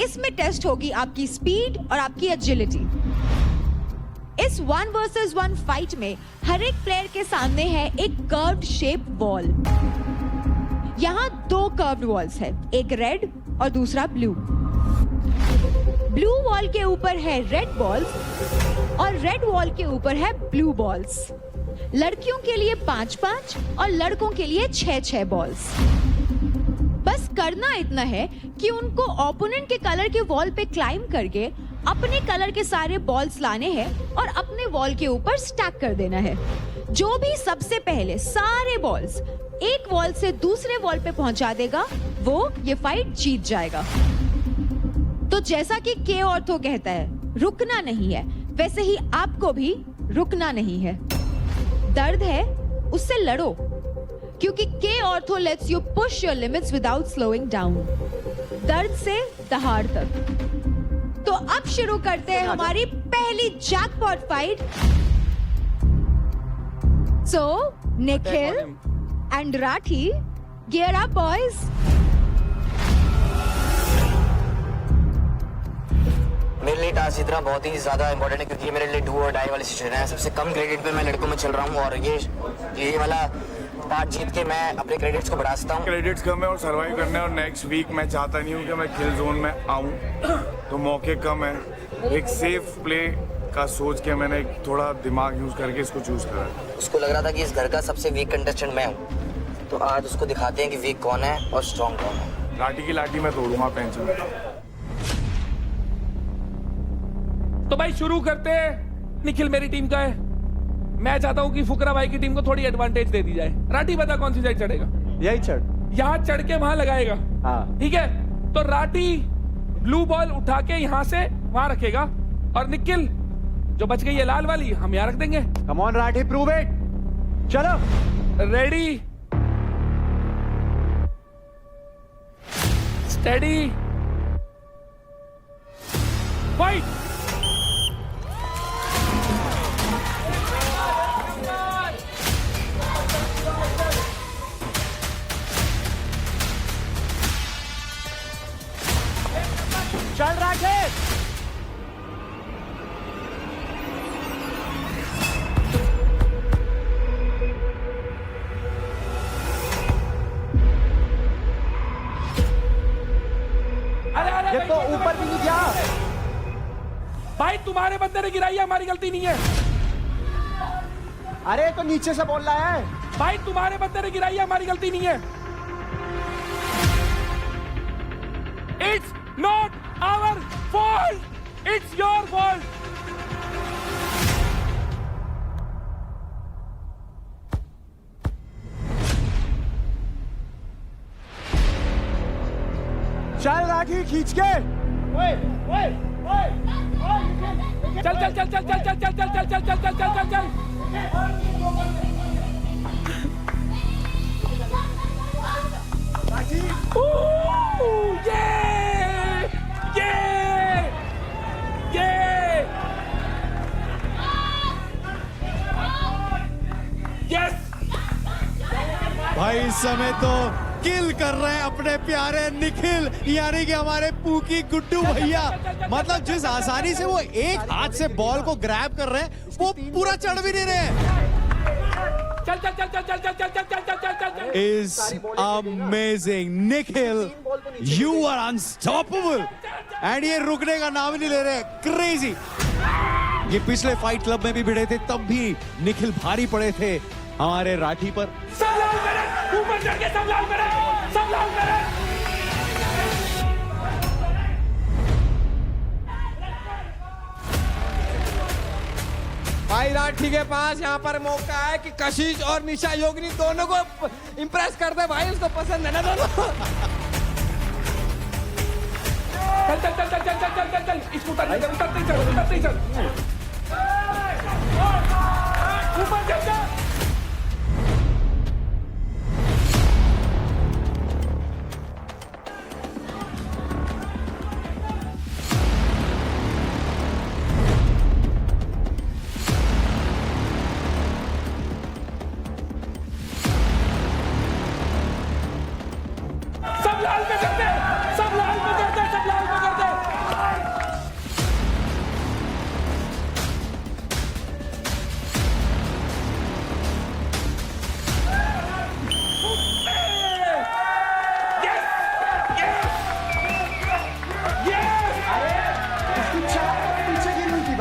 इसमें टेस्ट होगी आपकी स्पीड और आपकी एजिलिटी। इस 1 वर्सेस 1 फाइट में हर एक प्लेयर के सामने है एक कर्व्ड शेप वॉल। यहाँ 2 कर्व्ड वॉल्स है, एक रेड और दूसरा ब्लू। ब्लू वॉल के ऊपर है रेड बॉल्स और रेड वॉल के ऊपर है ब्लू बॉल्स। लड़कियों के लिए 5-5 और लड़कों के लिए 6-6 बॉल्स। बस करना इतना है कि उनको ओपोनेंट के कलर के वॉल पे क्लाइम करके अपने कलर के सारे बॉल्स लाने हैं और अपने वॉल के ऊपर स्टैक कर देना है। जो भी सबसे पहले सारे बॉल्स एक वॉल से दूसरे वॉल पे पहुंचा देगा वो ये फाइट जीत जाएगा। तो जैसा कि के ऑर्थो कहता है, रुकना नहीं है, वैसे ही आपको भी रुकना नहीं है। दर्द है उससे लड़ो, क्योंकि के ortho let's you push your limits without slowing down. दर्द से दहाड़ तक। तो अब शुरू करते हैं हमारी पहली jackpot fight. So Nikhil and Rathi, gear up boys. मेरे लिए टास्क इतना बहुत ही ज्यादा इंपॉर्टेंट है, क्योंकि ये मेरे लिए डू और डाई वाली सिचुएशन है। सबसे कम क्रेडिट पे मैं लड़कों में चल रहा हूँ और ये वाला पार्ट जीत के मैं अपने क्रेडिट्स को बढ़ा सकता हूँ। क्रेडिट्स कम है और सर्वाइव करना है, और नेक्स्ट वीक मैं चाहता नहीं हूँ कि मैं किल जोन में आऊँ, तो मौके कम है। एक सेफ प्ले का सोच के मैंने थोड़ा दिमाग यूज करके इसको चूज करा। उसको लग रहा था कि इस घर का सबसे वीक कंटेस्टेंट मैं हूँ, तो आज उसको दिखाते हैं कि वीक कौन है और स्ट्रॉन्ग कौन है। लाठी की लाठी मैं तोड़ूंगा, टेंशन। तो भाई शुरू करते हैं। निखिल मेरी टीम का है, मैं चाहता हूं कि फुकरा भाई की टीम को थोड़ी एडवांटेज दे दी जाए। राठी बता कौन सी साइड चढ़ेगा? यही चढ़, यहाँ चढ़ के वहां लगाएगा। हाँ। ठीक है, तो राठी ब्लू बॉल उठा के यहाँ से वहां रखेगा और निखिल जो बच गई है लाल वाली हम यहाँ रख देंगे। Come on Rathi, prove it. चलो रेडी, स्टेडी, फाइट। चल राठी। ये तो ऊपर भी नहीं गया। भाई तुम्हारे बंदे ने गिराई है, हमारी गलती नहीं है। अरे तो नीचे से बोल रहा है। भाई तुम्हारे बंदे ने गिराई है, हमारी गलती नहीं है। It's not our fault, it's your fault. चल राठी खींच के। चल चल चल चल चल चल चल चल चल चल चल चल चल चल। भाई इस समय तो किल कर रहे हैं अपने प्यारे निखिल, यानी कि हमारे पूकी गुड्डू भैया। मतलब जिस आसानी से वो एक हाथ से बॉल को ग्रैब कर रहे हैं, वो पूरा चढ़ भी नहीं रहे हैं। चल चल चल चल चल चल चल चल चल चल चल चल। Is amazing, Nikhil, you are unstoppable, and ये रुकने का नाम ही नहीं ले रहे, क्रेजी। ये पिछले फाइट क्लब में भी भिड़े थे, तब भी निखिल भारी पड़े थे हमारे राठी पर। सब लाल करे, ऊपर चढ़ के सब लाल करे, सब लाल करे। भाई राठी के पास यहाँ पर मौका है कि कशिश और निशा योगिनी दोनों को इम्प्रेस कर दे। भाई उसको पसंद है ना दोनों। चल चल चल चल चल चल चल चल चल, इसको उतारते चल, उतारते चल, उतारते चल। ऊपर चल चल। सब लाल में करते, सब लाल में करते, सब लाल में करते।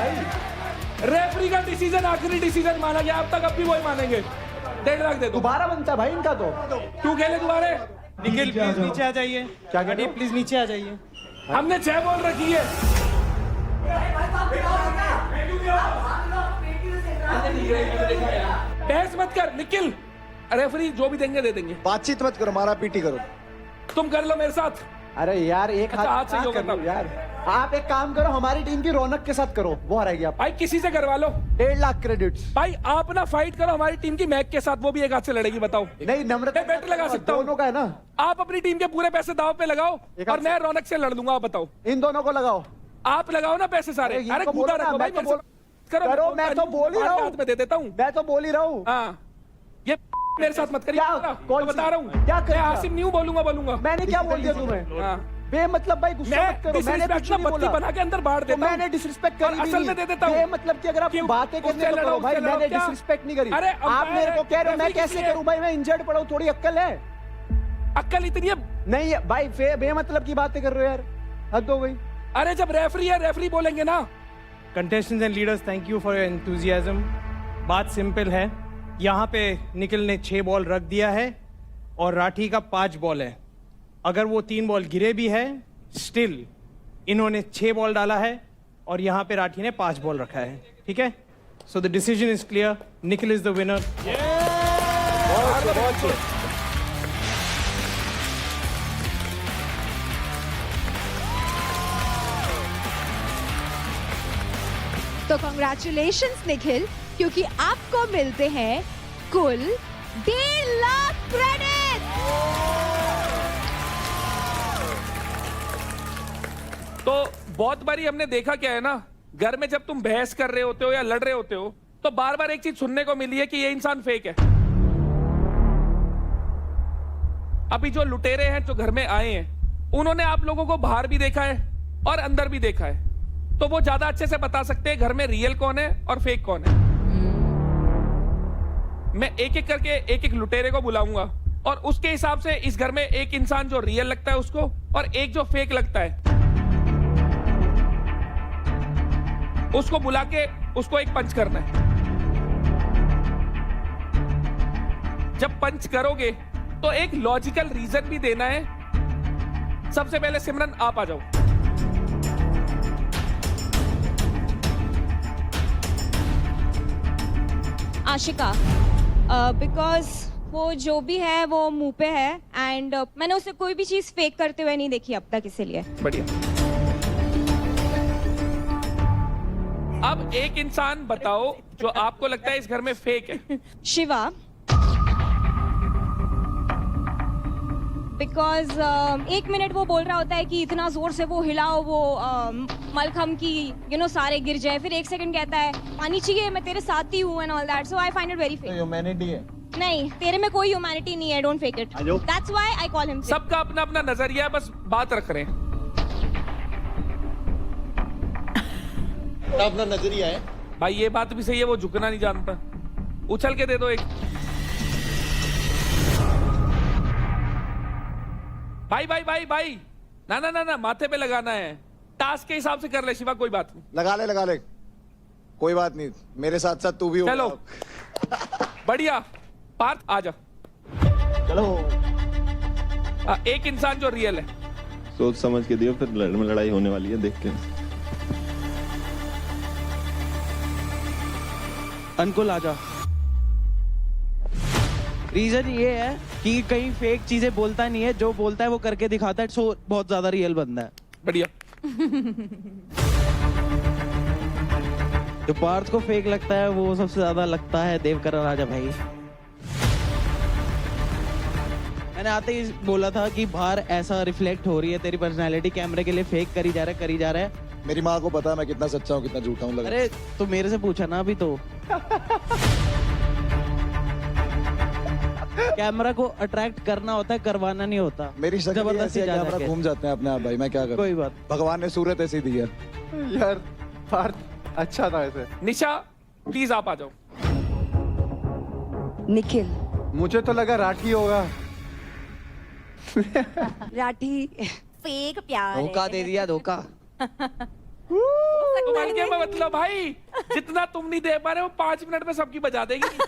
भाई। रेफरी का डिसीजन आखिरी डिसीजन माना गया, अब तक अब भी वही मानेंगे। 1.5 लाख दे दो। दोबारा बनता है भाई इनका तो। तू खेले दोबारा। निखिल प्लीज नीचे आ जाइए। क्या कह रहे अडी हो? प्लीज नीचे आ जाइए। हमने 6 बॉल रखी है। बहस मत कर निखिल, रेफरी जो भी देंगे दे देंगे। बातचीत मत करो, मारा पीटी करो। तुम कर लो मेरे साथ। अरे यार एक अच्छा, हाथ से ही हाथ होगा कर लो तब। यार। आप एक काम करो, हमारी टीम की रौनक के साथ करो, वो हराएगी आप। भाई किसी से करवा लो। 1.5 लाख क्रेडिट्स। भाई आप ना फाइट करो हमारी टीम की मैक के साथ, वो भी एक हाथ से लड़ेगी। बताओ नहीं नम्रता मैं बेट लगा सकता हूँ। दोनों का है ना, आप अपनी टीम के पूरे पैसे दाव पे लगाओ एक और हाथ मैं रौनक से लड़ लूंगा। आप बताओ, इन दोनों को लगाओ। आप लगाओ ना पैसे सारे। अरे, अरे इनको कूदा बोलो ना, रखो भाई, मैं तो मेरे से बोल- करो, मैं तो बोल ही रहा हूँ। हाथ में दे देता हूँ। मैं तो बोल ही रहा हूँ। हाँ, ये मेरे साथ मत करिए। क्या? मैं कौन सी? बता रहा हूँ, क्या मैं करेगा? आसिम नहीं हूँ, बोलूंगा। मैंने क्या बोल दिया तुम्हें? हाँ, बेमतलब भाई गुस्सा मैं मत करो, मैंने डिसरिस्पेक्ट कुछ ना नहीं बत्ती बोला। बना के अंदर बाढ़ तो देता हूँ। मैंने डिसरिस्पेक्ट और करी भी असल में नहीं। दे देता हूँ। बेमतलब की अगर आप क्यों? बातें करने उससे तो लड़ो, करो भाई, उससे लड़ो, मैंने क्या? डिसरिस्पेक्ट नहीं करी। अरे, आप अंपायर मेरे को कह रहे हो मैं रेफरी कैसे किसी है? करूं भाई, मैं इंजर्ड पड़ा हूं, थोड़ी अक्ल है अक्ल इतनी है। नहीं है भाई। बेमतलब की बातें कर रहे हो यार, हद हो गई। अरे जब रेफरी है, रेफरी बोलेंगे ना। Contestants and leaders, thank you for your enthusiasm. बात सिंपल है, यहाँ पे निखिल ने 6 बॉल रख दिया है और राठी का 5 बॉल है। अगर वो 3 बॉल गिरे भी है, स्टिल इन्होंने 6 बॉल डाला है और यहाँ पे राठी ने 5 बॉल रखा है। ठीक है, so the decision is clear, Nikhil is the winner. तो कॉन्ग्रेचुलेशंस निखिल, क्योंकि आपको मिलते हैं कुल 1.5 लाख क्रेडिट। तो बहुत बारी हमने देखा क्या है ना, घर में जब तुम बहस कर रहे होते हो या लड़ रहे होते हो तो बार बार एक चीज सुनने को मिली है कि ये इंसान फेक है। अभी जो लुटेरे हैं जो घर में आए हैं, उन्होंने आप लोगों को बाहर भी देखा है और अंदर भी देखा है, तो वो ज्यादा अच्छे से बता सकते हैं घर में रियल कौन है और फेक कौन है। मैं एक एक करके एक एक लुटेरे को बुलाऊंगा और उसके हिसाब से इस घर में एक इंसान जो रियल लगता है उसको और एक जो फेक लगता है उसको बुला के उसको एक पंच करना है। जब पंच करोगे तो एक लॉजिकल रीजन भी देना है। सबसे पहले सिमरन आप आ जाओ। आशिका, बिकॉज वो जो भी है वो मुंह पे है एंड मैंने उसे कोई भी चीज फेक करते हुए नहीं देखी अब तक, इसीलिए। बढ़िया। अब एक इंसान बताओ जो आपको लगता है इस घर में फेक है। शिवा, बिकॉज 1 मिनट वो बोल रहा होता है कि इतना जोर से वो हिलाओ वो मलखम की सारे गिर जाए, फिर 1 सेकंड कहता है पानी चाहिए, मैं तेरे साथ ही हूँ and all that, so I find it very fake. Humanity है। नहीं, तेरे में कोई ह्यूमैनिटी नहीं है, don't fake it, that's why I call him. सबका अपना अपना नजरिया है, बस बात रख रहे हैं। अपना नजरिया है। भाई ये बात भी सही है, वो झुकना नहीं जानता। उछल के दे दो एक। भाई भाई भाई भाई, ना ना ना ना, माथे पे लगाना है। टास्क के हिसाब से कर ले शिवा, कोई बात नहीं। लगा ले, कोई बात नहीं, मेरे साथ साथ तू भी हो। चलो बढ़िया। पार्थ आ जा। चलो। एक इंसान जो रियल है। सोच समझ के दियो, फिर लड़ाई होने वाली है, देख के। अंकुल आजा। रीजन ये है कि कहीं फेक चीजें बोलता नहीं है, जो बोलता है वो करके दिखाता है, सो बहुत ज्यादा रियल बंदा है। बढ़िया। जो पार्थ को फेक लगता है वो सबसे ज्यादा लगता है देवकरण राजा भाई। मैंने आते ही बोला था कि बाहर ऐसा रिफ्लेक्ट हो रही है तेरी पर्सनैलिटी, कैमरे के लिए फेक करी जा रहा है। मेरी माँ को पता है मैं कितना सच्चा हूँ कितना झूठा हूँ। अरे तो मेरे से पूछा ना अभी तो। कैमरा को अट्रैक्ट करना होता है, करवाना नहीं होता। मेरी शक्ल जबरदस्ती ऐसी है, जा कैमरा जाके। घूम जाते हैं अपने आप भाई, मैं क्या करूं। कोई बात। भगवान ने सूरत ऐसी दी है। यार पार्थ अच्छा था ऐसे। निशा प्लीज आप आ जाओ। निखिल, मुझे तो लगा राठी होगा। राठी फेक प्यार धोखा दे दिया, धोखा। तुम हल्के में मतलब भाई जितना तुम नहीं दे पा रहे हो 5 मिनट में सबकी बजा देगी।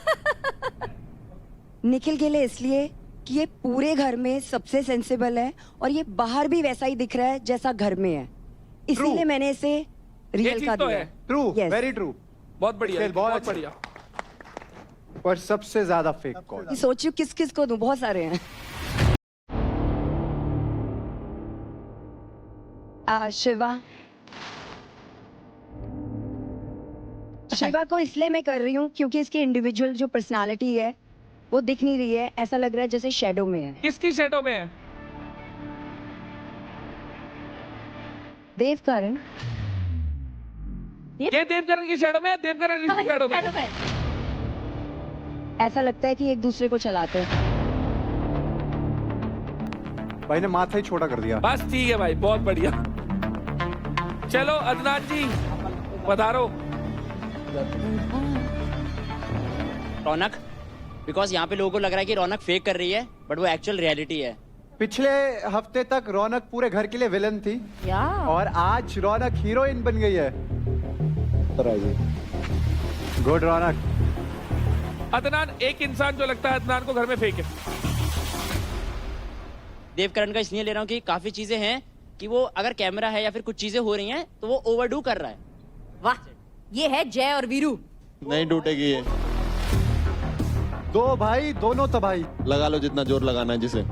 निखिल के लिए इसलिए कि ये पूरे घर में सबसे सेंसिबल है और ये बाहर भी वैसा ही दिख रहा है जैसा घर में है, इसीलिए मैंने इसे रियल चीज का तो दिया। है। True, Yes. Very true. बहुत बढ़िया, निखिल, बहुत बहुत अच्छा। बढ़िया। पर सबसे ज्यादा फेक कॉल। सोचियो किस किस को दूं, बहुत सारे हैं। शिवा शिवा को इसलिए मैं कर रही हूँ क्योंकि इसकी इंडिविजुअल जो पर्सनालिटी है वो दिख नहीं रही है, ऐसा लग रहा है जैसे शेडो में है। किसकी शेडो में है? देवकरण ये देवकरण की शेडो में है, देवकरण इसकी शेडो में है। ऐसा लगता है कि एक दूसरे को चलाते हैं। भाई ने माथा ही छोटा कर दिया। बस ठीक है भाई, बहुत बढ़िया। चलो अदनान जी पधारो। रौनक, बिकॉज यहाँ पे लोगों को लग रहा है कि रौनक फेक कर रही है, बट वो एक्चुअल रियलिटी है। पिछले हफ्ते तक रौनक पूरे घर के लिए विलन थी और आज रौनक हीरोइन बन गई है। गुड रौनक। अदनान, एक इंसान जो लगता है अदनान को घर में फेक है। देवकरण का इसलिए ले रहा हूँ कि काफी चीजें हैं कि वो अगर कैमरा है या फिर कुछ चीजें हो रही हैं तो वो ओवरडू कर रहा है। वाह, ये है जय और वीरू। नहीं टूटेगी ये, दो भाई दोनों तबाही। लगा लो जितना जोर लगाना है जिसे।